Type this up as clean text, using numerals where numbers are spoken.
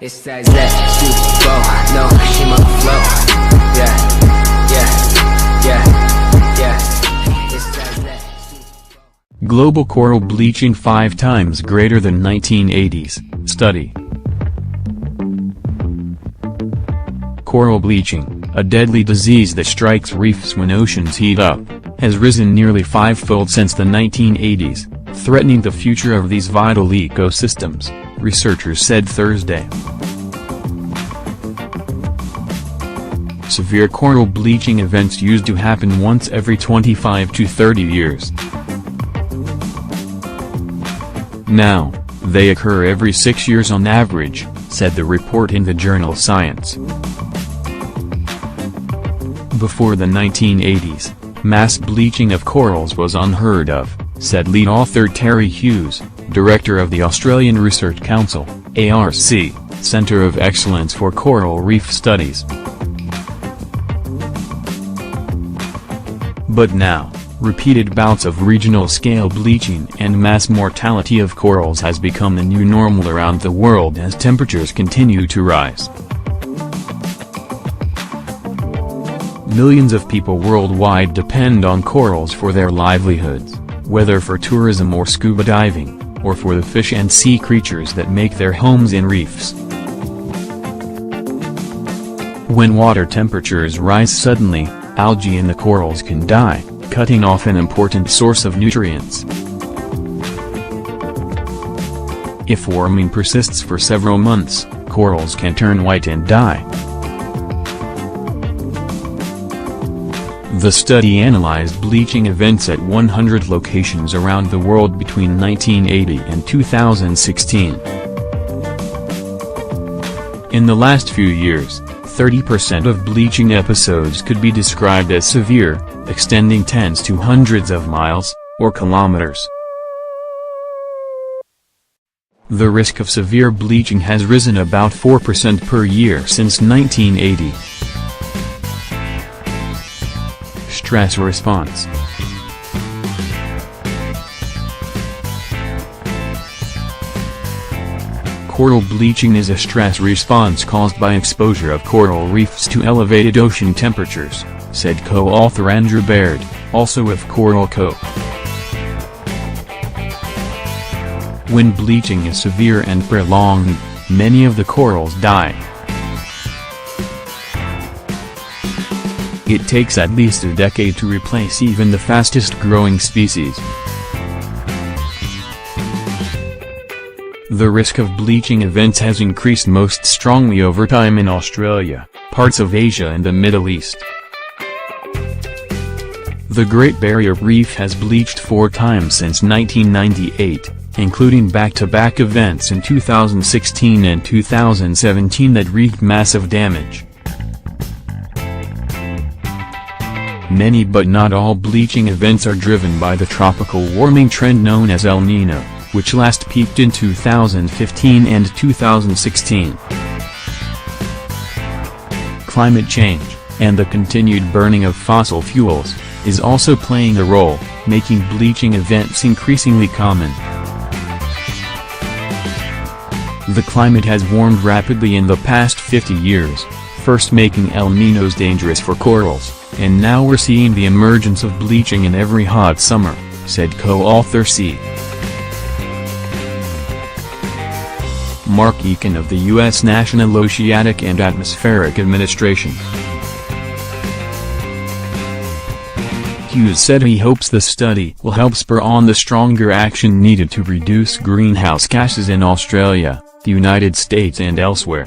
It's that flow, no, she my flow. Yeah. It's that Global coral bleaching 5 times greater than 1980s, study. Coral bleaching, a deadly disease that strikes reefs when oceans heat up, has risen nearly 5-fold since the 1980s, threatening the future of these vital ecosystems, researchers said Thursday. Severe coral bleaching events used to happen once every 25 to 30 years. Now, they occur every 6 years on average, said the report in the journal Science. Before the 1980s, mass bleaching of corals was unheard of, said lead author Terry Hughes, director of the Australian Research Council, ARC, Centre of Excellence for Coral Reef Studies. But now, repeated bouts of regional-scale bleaching and mass mortality of corals has become the new normal around the world as temperatures continue to rise. Millions of people worldwide depend on corals for their livelihoods, whether for tourism or scuba diving, or for the fish and sea creatures that make their homes in reefs. When water temperatures rise suddenly, algae in the corals can die, cutting off an important source of nutrients. If warming persists for several months, corals can turn white and die. The study analyzed bleaching events at 100 locations around the world between 1980 and 2016. In the last few years, 30% of bleaching episodes could be described as severe, extending tens to hundreds of miles, or kilometers. The risk of severe bleaching has risen about 4% per year since 1980. Stress response. Coral bleaching is a stress response caused by exposure of coral reefs to elevated ocean temperatures, said co-author Andrew Baird, also of Coral Co. When bleaching is severe and prolonged, many of the corals die. It takes at least a decade to replace even the fastest-growing species. The risk of bleaching events has increased most strongly over time in Australia, parts of Asia and the Middle East. The Great Barrier Reef has bleached 4 times since 1998, including back-to-back events in 2016 and 2017 that wreaked massive damage. Many but not all bleaching events are driven by the tropical warming trend known as El Niño, which last peaked in 2015 and 2016. Climate change, and the continued burning of fossil fuels, is also playing a role, making bleaching events increasingly common. The climate has warmed rapidly in the past 50 years, first making El Niños dangerous for corals, and now we're seeing the emergence of bleaching in every hot summer, said co-author C. Mark Eakin of the U.S. National Oceanic and Atmospheric Administration. Hughes said he hopes the study will help spur on the stronger action needed to reduce greenhouse gases in Australia, the United States and elsewhere.